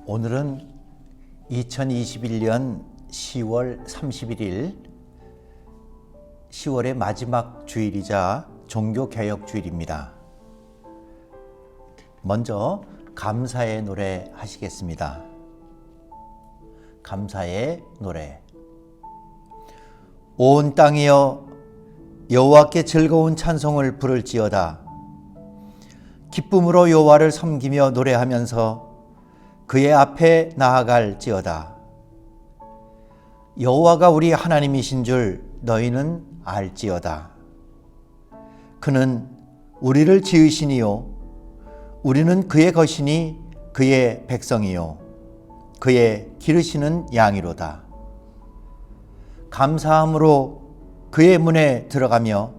오늘은 2021년 10월 31일 10월의 마지막 주일이자 종교개혁 주일입니다. 먼저 감사의 노래 하시겠습니다. 감사의 노래. 온 땅이여 여호와께 즐거운 찬송을 부를지어다. 기쁨으로 여호와를 섬기며 노래하면서 그의 앞에 나아갈지어다. 여호와가 우리 하나님이신 줄 너희는 알지어다. 그는 우리를 지으시니요 우리는 그의 것이니 그의 백성이요 그의 기르시는 양이로다. 감사함으로 그의 문에 들어가며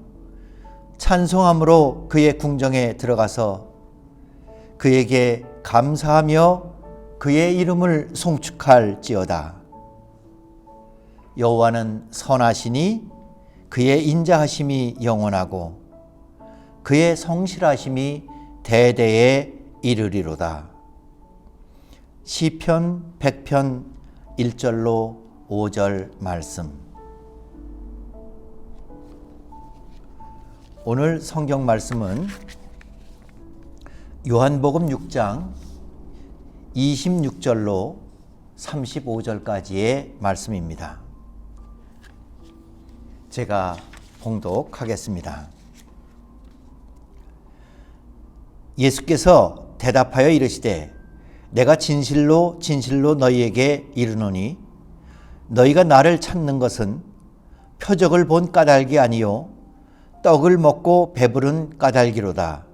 찬송함으로 그의 궁정에 들어가서 그에게 감사하며 그의 이름을 송축할지어다. 여호와는 선하시니 그의 인자하심이 영원하고 그의 성실하심이 대대에 이르리로다. 시편 100편 1절로 5절 말씀. 오늘 성경 말씀은 요한복음 6장 26절로 35절까지의 말씀입니다. 제가 봉독하겠습니다. 예수께서 대답하여 이르시되 내가 진실로 진실로 너희에게 이르노니 너희가 나를 찾는 것은 표적을 본 까닭이 아니요 떡을 먹고 배부른 까닭이로다.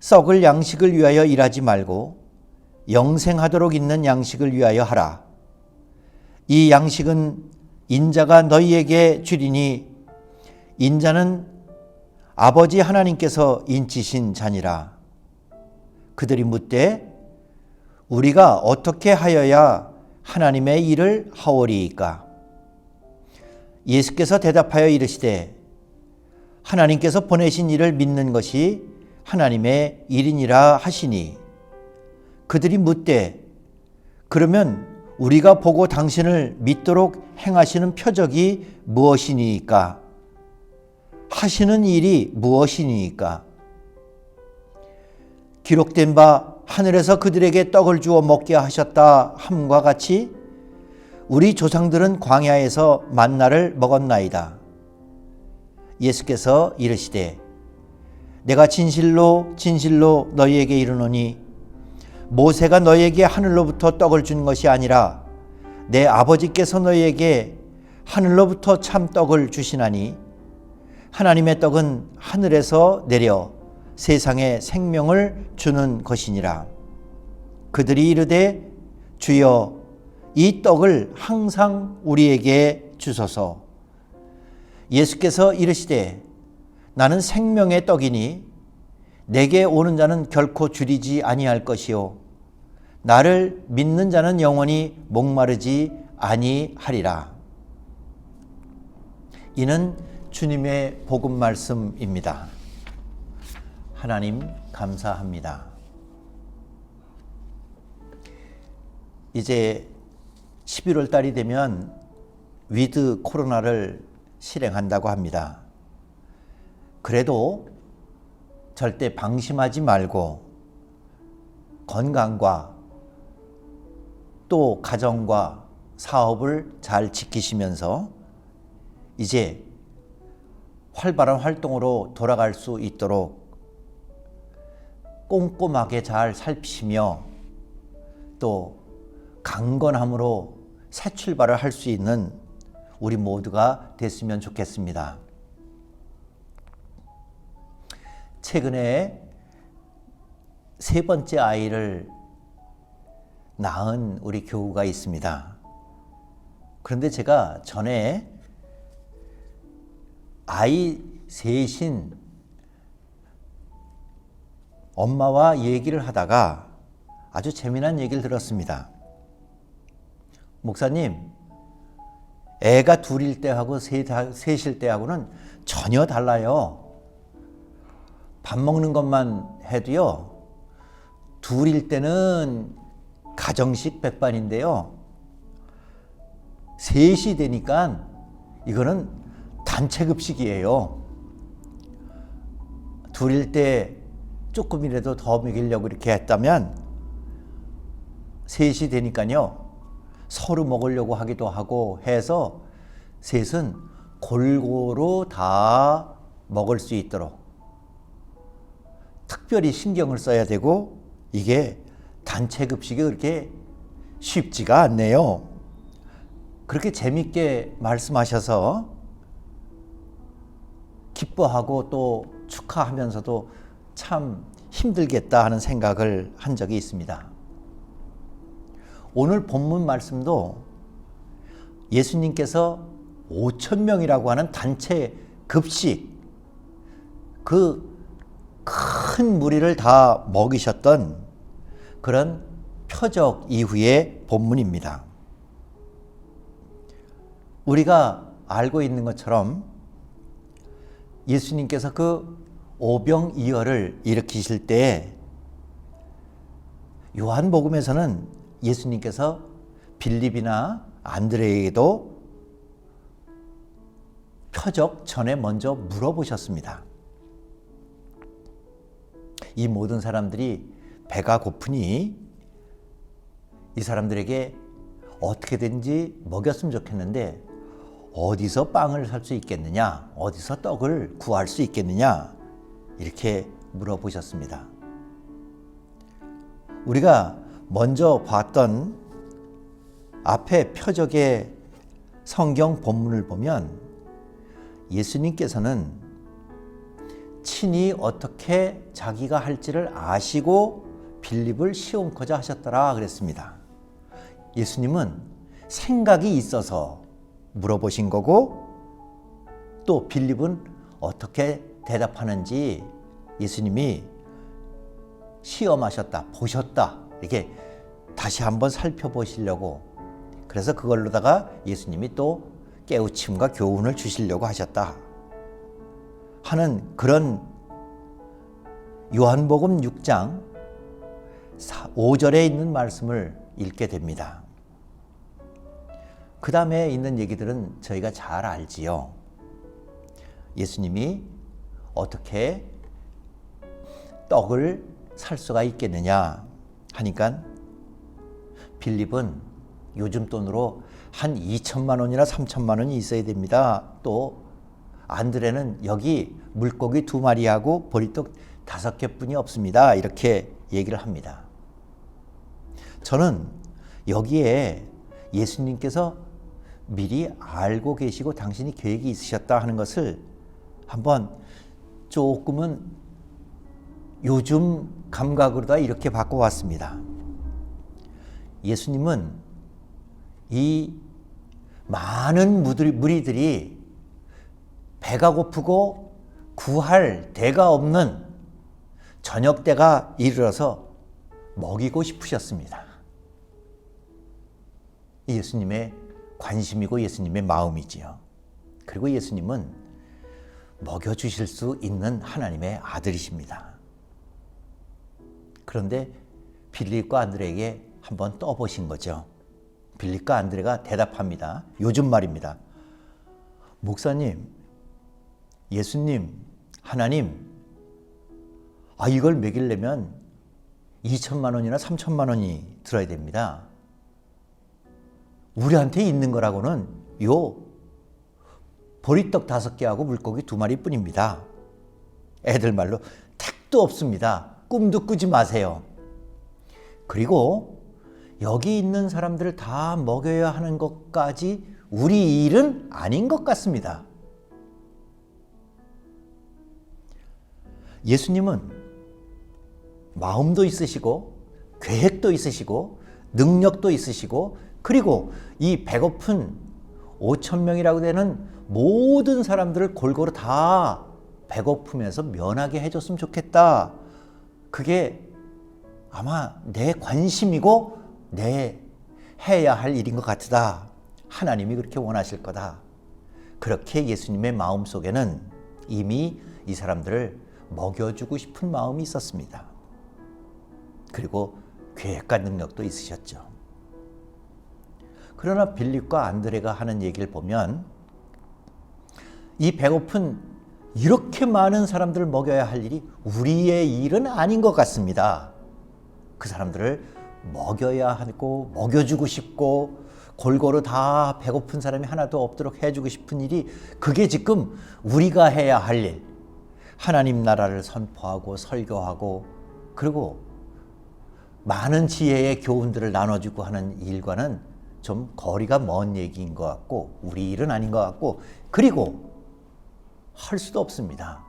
썩을 양식을 위하여 일하지 말고 영생하도록 있는 양식을 위하여 하라. 이 양식은 인자가 너희에게 주리니 인자는 아버지 하나님께서 인치신 자니라. 그들이 묻되 우리가 어떻게 하여야 하나님의 일을 하오리이까? 예수께서 대답하여 이르시되 하나님께서 보내신 이를 믿는 것이 하나님의 일이니라 하시니 그들이 묻되 그러면 우리가 보고 당신을 믿도록 행하시는 표적이 무엇이니까? 하시는 일이 무엇이니까? 기록된 바 하늘에서 그들에게 떡을 주어 먹게 하셨다 함과 같이 우리 조상들은 광야에서 만나를 먹었나이다. 예수께서 이르시되 내가 진실로 진실로 너희에게 이르노니 모세가 너희에게 하늘로부터 떡을 준 것이 아니라 내 아버지께서 너희에게 하늘로부터 참 떡을 주시나니 하나님의 떡은 하늘에서 내려 세상에 생명을 주는 것이니라. 그들이 이르되 주여 이 떡을 항상 우리에게 주소서. 예수께서 이르시되 나는 생명의 떡이니 내게 오는 자는 결코 줄이지 아니할 것이요 나를 믿는 자는 영원히 목마르지 아니하리라. 이는 주님의 복음 말씀입니다. 하나님 감사합니다. 이제 11월 달이 되면 위드 코로나를 실행한다고 합니다. 그래도 절대 방심하지 말고 건강과 또 가정과 사업을 잘 지키시면서 이제 활발한 활동으로 돌아갈 수 있도록 꼼꼼하게 잘 살피시며 또 강건함으로 새 출발을 할 수 있는 우리 모두가 됐으면 좋겠습니다. 최근에 세 번째 아이를 낳은 우리 교우가 있습니다. 그런데 제가 전에 아이 셋인 엄마와 얘기를 하다가 아주 재미난 얘기를 들었습니다. 목사님, 애가 둘일 때하고 셋일 때하고는 전혀 달라요. 밥 먹는 것만 해도요, 둘일 때는 가정식 백반인데요. 셋이 되니까 이거는 단체 급식이에요. 둘일 때 조금이라도 더 먹이려고 이렇게 했다면 셋이 되니까요. 서로 먹으려고 하기도 하고 해서 셋은 골고루 다 먹을 수 있도록 특별히 신경을 써야 되고, 이게 단체 급식이 그렇게 쉽지가 않네요. 그렇게 재밌게 말씀하셔서 기뻐하고 또 축하하면서도 참 힘들겠다 하는 생각을 한 적이 있습니다. 오늘 본문 말씀도 예수님께서 5천 명이라고 하는 단체 급식, 그 큰 무리를 다 먹이셨던 그런 표적 이후의 본문입니다. 우리가 알고 있는 것처럼 예수님께서 그 오병이어를 일으키실 때 요한복음에서는 예수님께서 빌립이나 안드레에게도 표적 전에 먼저 물어보셨습니다. 이 모든 사람들이 배가 고프니 이 사람들에게 어떻게든지 먹였으면 좋겠는데 어디서 빵을 살 수 있겠느냐, 어디서 떡을 구할 수 있겠느냐, 이렇게 물어보셨습니다. 우리가 먼저 봤던 앞에 표적의 성경 본문을 보면 예수님께서는 친히 어떻게 자기가 할지를 아시고 빌립을 시험코자 하셨더라 그랬습니다. 예수님은 생각이 있어서 물어보신 거고, 또 빌립은 어떻게 대답하는지 예수님이 시험하셨다, 보셨다, 이렇게 다시 한번 살펴보시려고, 그래서 그걸로다가 예수님이 또 깨우침과 교훈을 주시려고 하셨다 하는 그런 요한복음 6장 5절에 있는 말씀을 읽게 됩니다. 그 다음에 있는 얘기들은 저희가 잘 알지요. 예수님이 어떻게 떡을 살 수가 있겠느냐 하니까 빌립은 요즘 돈으로 한 2천만 원이나 3천만 원이 있어야 됩니다. 또 안드레는 여기 물고기 2마리하고 보리떡 5개뿐이 없습니다. 이렇게 얘기를 합니다. 저는 여기에 예수님께서 미리 알고 계시고 당신이 계획이 있으셨다 하는 것을 한번 조금은 요즘 감각으로다 이렇게 바꿔왔습니다. 예수님은 이 많은 무리들이 배가 고프고 구할 데가 없는 저녁 때가 이르러서 먹이고 싶으셨습니다. 예수님의 관심이고 예수님의 마음이지요. 그리고 예수님은 먹여주실 수 있는 하나님의 아들이십니다. 그런데 빌립과 안드레에게 한번 떠보신 거죠. 빌립과 안드레가 대답합니다. 요즘 말입니다. 목사님, 예수님, 하나님, 이걸 먹이려면 2천만 원이나 3천만 원이 들어야 됩니다. 우리한테 있는 거라고는 요 보리떡 5개하고 물고기 2마리 뿐입니다. 애들 말로 택도 없습니다. 꿈도 꾸지 마세요. 그리고 여기 있는 사람들을 다 먹여야 하는 것까지 우리 일은 아닌 것 같습니다. 예수님은 마음도 있으시고 계획도 있으시고 능력도 있으시고, 그리고 이 배고픈 5천 명이라고 되는 모든 사람들을 골고루 다 배고픔에서 면하게 해줬으면 좋겠다. 그게 아마 내 관심이고 내 해야 할 일인 것 같다. 하나님이 그렇게 원하실 거다. 그렇게 예수님의 마음속에는 이미 이 사람들을 먹여주고 싶은 마음이 있었습니다. 그리고 계획과 능력도 있으셨죠. 그러나 빌립과 안드레가 하는 얘기를 보면 이 배고픈 이렇게 많은 사람들을 먹여야 할 일이 우리의 일은 아닌 것 같습니다. 그 사람들을 먹여야 하고 먹여주고 싶고 골고루 다 배고픈 사람이 하나도 없도록 해주고 싶은 일이 그게 지금 우리가 해야 할 일. 하나님 나라를 선포하고 설교하고 그리고 많은 지혜의 교훈들을 나눠주고 하는 일과는 좀 거리가 먼 얘기인 것 같고 우리 일은 아닌 것 같고 그리고 할 수도 없습니다.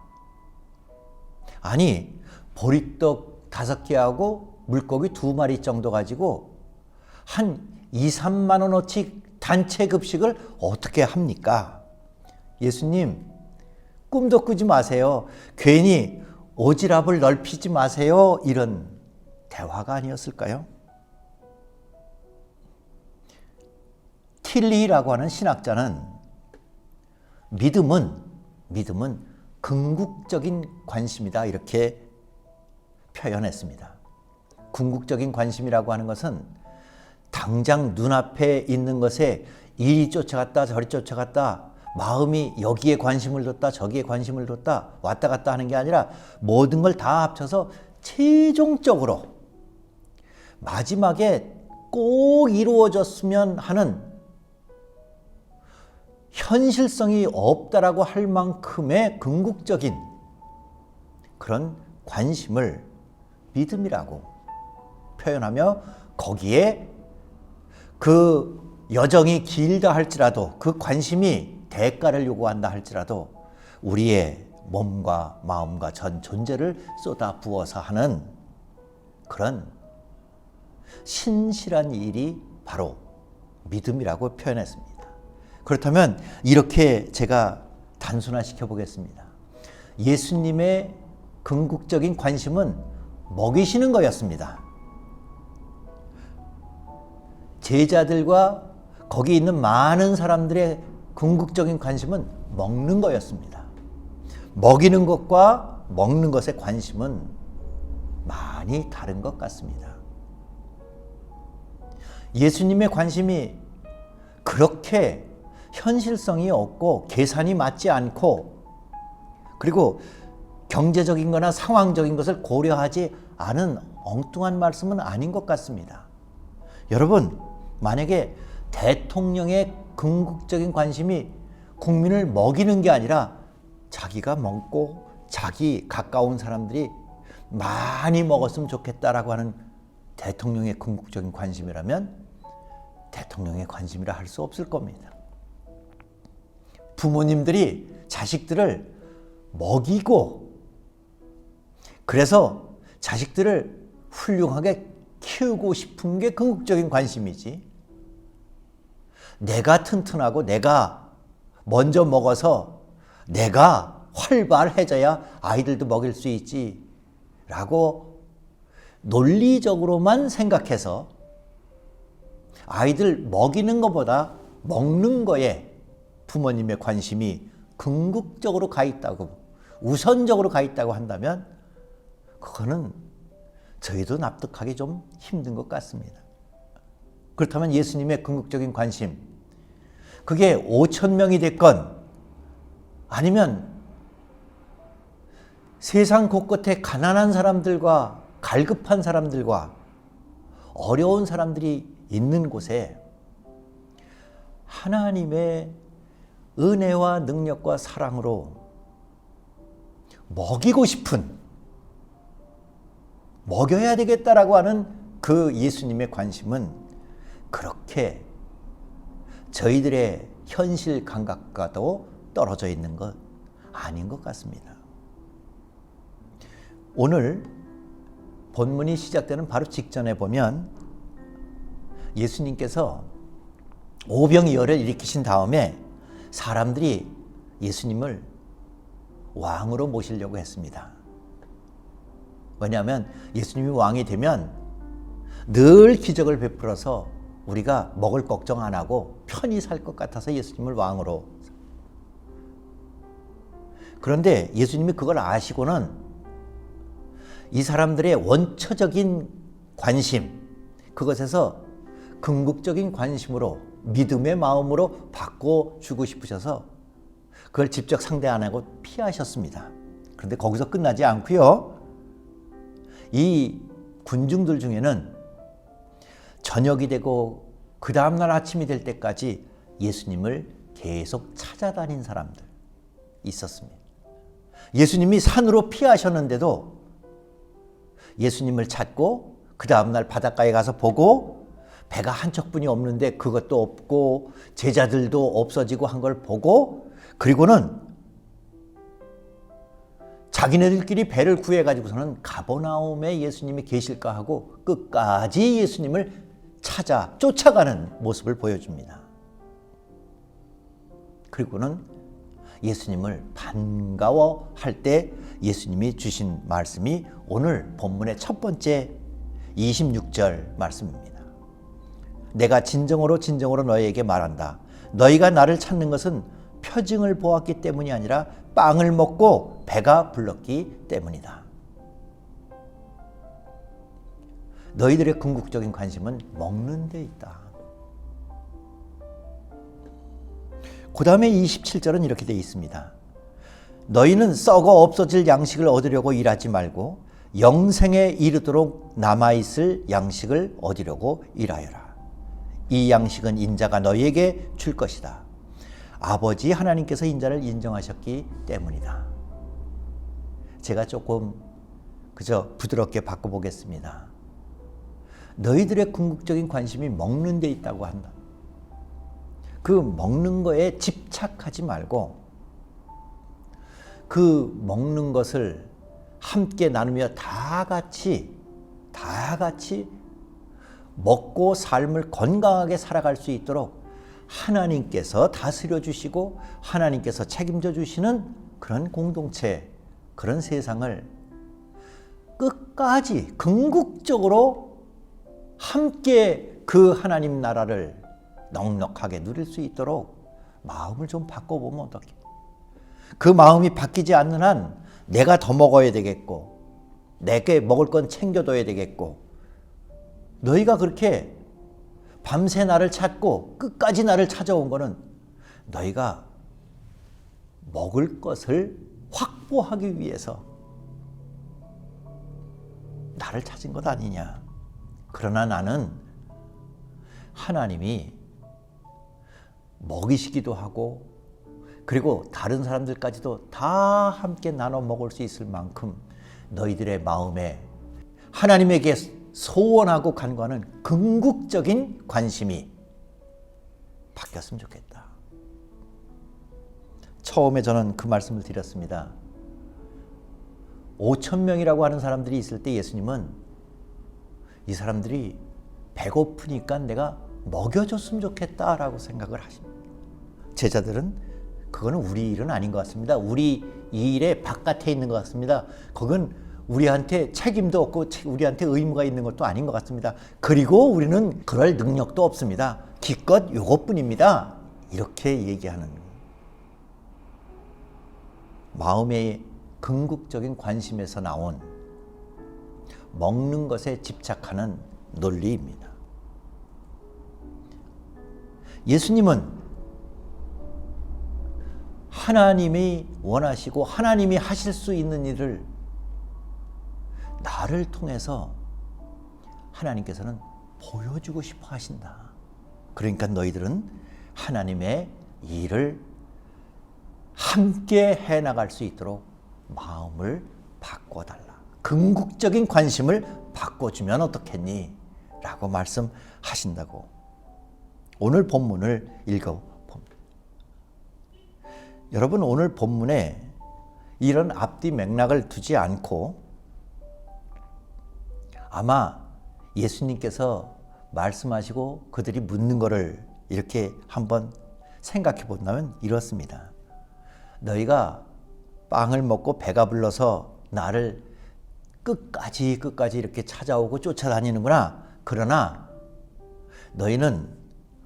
아니 보리떡 5개하고 물고기 2마리 정도 가지고 한 2, 3만 원어치 단체 급식을 어떻게 합니까? 예수님 꿈도 꾸지 마세요. 괜히 오지랖을 넓히지 마세요. 이런 대화가 아니었을까요? 틸리라고 하는 신학자는 믿음은 궁극적인 관심이다 이렇게 표현했습니다. 궁극적인 관심이라고 하는 것은 당장 눈앞에 있는 것에 이리 쫓아갔다 저리 쫓아갔다 마음이 여기에 관심을 뒀다 저기에 관심을 뒀다 왔다 갔다 하는 게 아니라 모든 걸 다 합쳐서 최종적으로 마지막에 꼭 이루어졌으면 하는 현실성이 없다라고 할 만큼의 궁극적인 그런 관심을 믿음이라고 표현하며 거기에 그 여정이 길다 할지라도 그 관심이 대가를 요구한다 할지라도 우리의 몸과 마음과 전 존재를 쏟아 부어서 하는 그런 신실한 일이 바로 믿음이라고 표현했습니다. 그렇다면 이렇게 제가 단순화시켜 보겠습니다. 예수님의 궁극적인 관심은 먹이시는 거였습니다. 제자들과 거기 있는 많은 사람들의 궁극적인 관심은 먹는 거였습니다. 먹이는 것과 먹는 것의 관심은 많이 다른 것 같습니다. 예수님의 관심이 그렇게 현실성이 없고 계산이 맞지 않고 그리고 경제적인 거나 상황적인 것을 고려하지 않은 엉뚱한 말씀은 아닌 것 같습니다. 여러분, 만약에 대통령의 궁극적인 관심이 국민을 먹이는 게 아니라 자기가 먹고 자기 가까운 사람들이 많이 먹었으면 좋겠다라고 하는 대통령의 궁극적인 관심이라면 대통령의 관심이라 할 수 없을 겁니다. 부모님들이 자식들을 먹이고 그래서 자식들을 훌륭하게 키우고 싶은 게 궁극적인 관심이지 내가 튼튼하고 내가 먼저 먹어서 내가 활발해져야 아이들도 먹일 수 있지 라고 논리적으로만 생각해서 아이들 먹이는 것보다 먹는 거에 부모님의 관심이 궁극적으로 가 있다고 우선적으로 가 있다고 한다면 그거는 저희도 납득하기 좀 힘든 것 같습니다. 그렇다면 예수님의 궁극적인 관심 그게 5천 명이 됐건 아니면 세상 곳곳에 가난한 사람들과 갈급한 사람들과 어려운 사람들이 있는 곳에 하나님의 은혜와 능력과 사랑으로 먹이고 싶은 먹여야 되겠다라고 하는 그 예수님의 관심은 그렇게 저희들의 현실 감각과도 떨어져 있는 것 아닌 것 같습니다. 오늘 본문이 시작되는 바로 직전에 보면 예수님께서 오병이어를 일으키신 다음에 사람들이 예수님을 왕으로 모시려고 했습니다. 왜냐하면 예수님이 왕이 되면 늘 기적을 베풀어서 우리가 먹을 걱정 안 하고 편히 살 것 같아서 예수님을 왕으로. 그런데 예수님이 그걸 아시고는 이 사람들의 원초적인 관심, 그것에서 궁극적인 관심으로 믿음의 마음으로 바꿔주고 싶으셔서 그걸 직접 상대 안 하고 피하셨습니다. 그런데 거기서 끝나지 않고요. 이 군중들 중에는 저녁이 되고 그 다음날 아침이 될 때까지 예수님을 계속 찾아다닌 사람들 있었습니다. 예수님이 산으로 피하셨는데도 예수님을 찾고 그 다음날 바닷가에 가서 보고 배가 한 척뿐이 없는데 그것도 없고 제자들도 없어지고 한 걸 보고 그리고는 자기네들끼리 배를 구해가지고서는 가버나움에 예수님이 계실까 하고 끝까지 예수님을 찾아 쫓아가는 모습을 보여줍니다. 그리고는 예수님을 반가워할 때 예수님이 주신 말씀이 오늘 본문의 첫 번째 26절 말씀입니다. 내가 진정으로 진정으로 너희에게 말한다. 너희가 나를 찾는 것은 표징을 보았기 때문이 아니라 빵을 먹고 배가 불렀기 때문이다. 너희들의 궁극적인 관심은 먹는 데 있다. 그 다음에 27절은 이렇게 되어 있습니다. 너희는 썩어 없어질 양식을 얻으려고 일하지 말고 영생에 이르도록 남아있을 양식을 얻으려고 일하여라. 이 양식은 인자가 너희에게 줄 것이다. 아버지 하나님께서 인자를 인정하셨기 때문이다. 제가 조금 그저 부드럽게 바꿔보겠습니다. 너희들의 궁극적인 관심이 먹는 데 있다고 한다. 그 먹는 거에 집착하지 말고 그 먹는 것을 함께 나누며 다 같이 먹고 삶을 건강하게 살아갈 수 있도록 하나님께서 다스려 주시고 하나님께서 책임져 주시는 그런 공동체, 그런 세상을 끝까지 궁극적으로 함께 그 하나님 나라를 넉넉하게 누릴 수 있도록 마음을 좀 바꿔보면 어떡해. 그 마음이 바뀌지 않는 한 내가 더 먹어야 되겠고 내게 먹을 건 챙겨둬야 되겠고 너희가 그렇게 밤새 나를 찾고 끝까지 나를 찾아온 거는 너희가 먹을 것을 확보하기 위해서 나를 찾은 것 아니냐. 그러나 나는 하나님이 먹이시기도 하고 그리고 다른 사람들까지도 다 함께 나눠 먹을 수 있을 만큼 너희들의 마음에 하나님에게 소원하고 간구하는 궁극적인 관심이 바뀌었으면 좋겠다. 처음에 저는 그 말씀을 드렸습니다. 5,000명이라고 하는 사람들이 있을 때 예수님은 이 사람들이 배고프니까 내가 먹여줬으면 좋겠다라고 생각을 하십니다. 제자들은 그거는 우리 일은 아닌 것 같습니다. 우리 이 일의 바깥에 있는 것 같습니다. 그건 우리한테 책임도 없고 우리한테 의무가 있는 것도 아닌 것 같습니다. 그리고 우리는 그럴 능력도 없습니다. 기껏 요것뿐입니다. 이렇게 얘기하는 거예요. 마음의 궁극적인 관심에서 나온 먹는 것에 집착하는 논리입니다. 예수님은 하나님이 원하시고 하나님이 하실 수 있는 일을 나를 통해서 하나님께서는 보여주고 싶어 하신다. 그러니까 너희들은 하나님의 일을 함께 해나갈 수 있도록 마음을 바꿔달라. 궁극적인 관심을 바꿔주면 어떻겠니? 라고 말씀하신다고 오늘 본문을 읽어봅니다. 여러분, 오늘 본문에 이런 앞뒤 맥락을 두지 않고 아마 예수님께서 말씀하시고 그들이 묻는 것을 이렇게 한번 생각해 본다면 이렇습니다. 너희가 빵을 먹고 배가 불러서 나를 끝까지 이렇게 찾아오고 쫓아다니는구나. 그러나 너희는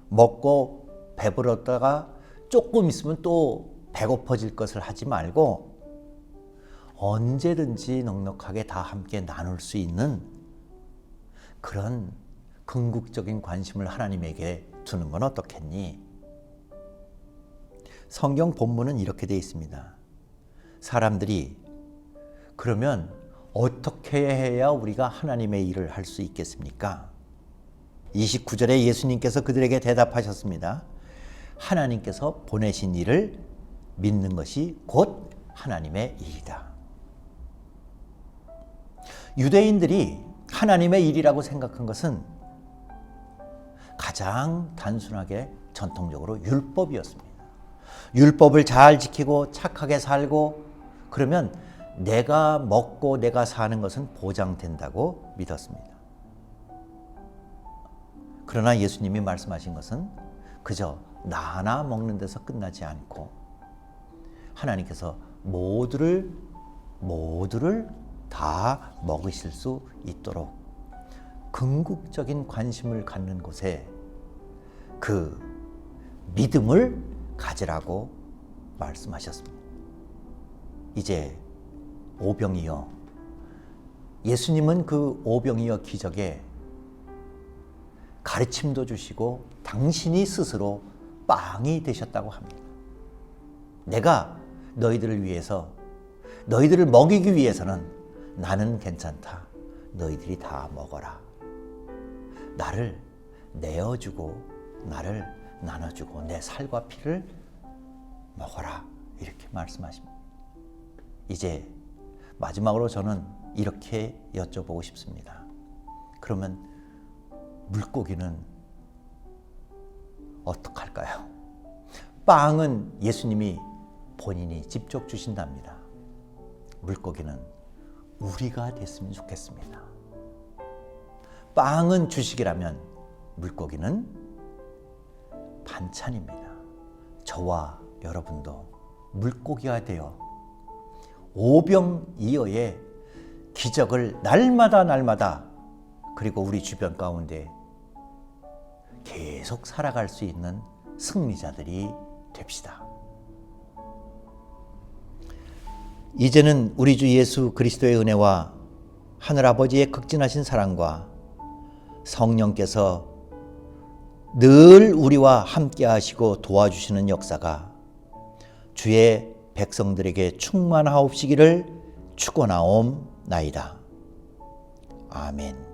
먹고 배불렀다가 조금 있으면 또 배고파질 것을 하지 말고 언제든지 넉넉하게 다 함께 나눌 수 있는 그런 궁극적인 관심을 하나님에게 두는 건 어떻겠니? 성경 본문은 이렇게 되어 있습니다. 사람들이 그러면 어떻게 해야 우리가 하나님의 일을 할 수 있겠습니까? 29절에 예수님께서 그들에게 대답하셨습니다. 하나님께서 보내신 일을 믿는 것이 곧 하나님의 일이다. 유대인들이 하나님의 일이라고 생각한 것은 가장 단순하게 전통적으로 율법이었습니다. 율법을 잘 지키고 착하게 살고 그러면 내가 먹고 내가 사는 것은 보장된다고 믿었습니다. 그러나 예수님이 말씀하신 것은 그저 나 하나 먹는 데서 끝나지 않고 하나님께서 모두를 다 먹으실 수 있도록 궁극적인 관심을 갖는 곳에 그 믿음을 가지라고 말씀하셨습니다. 이제 오병이어, 예수님은 그 오병이어 기적에 가르침도 주시고 당신이 스스로 빵이 되셨다고 합니다. 내가 너희들을 위해서, 너희들을 먹이기 위해서는 나는 괜찮다. 너희들이 다 먹어라. 나를 내어주고 나를 나눠주고 내 살과 피를 먹어라. 이렇게 말씀하십니다. 이제 마지막으로 저는 이렇게 여쭤보고 싶습니다. 그러면 물고기는 어떡할까요? 빵은 예수님이 본인이 직접 주신답니다. 물고기는 우리가 됐으면 좋겠습니다. 빵은 주식이라면 물고기는 반찬입니다. 저와 여러분도 물고기가 되어 오병이어의 기적을 날마다 그리고 우리 주변 가운데 계속 살아갈 수 있는 승리자들이 됩시다. 이제는 우리 주 예수 그리스도의 은혜와 하늘아버지의 극진하신 사랑과 성령께서 늘 우리와 함께 하시고 도와주시는 역사가 주의 백성들에게 충만하옵시기를 축원하옵나이다. 아멘.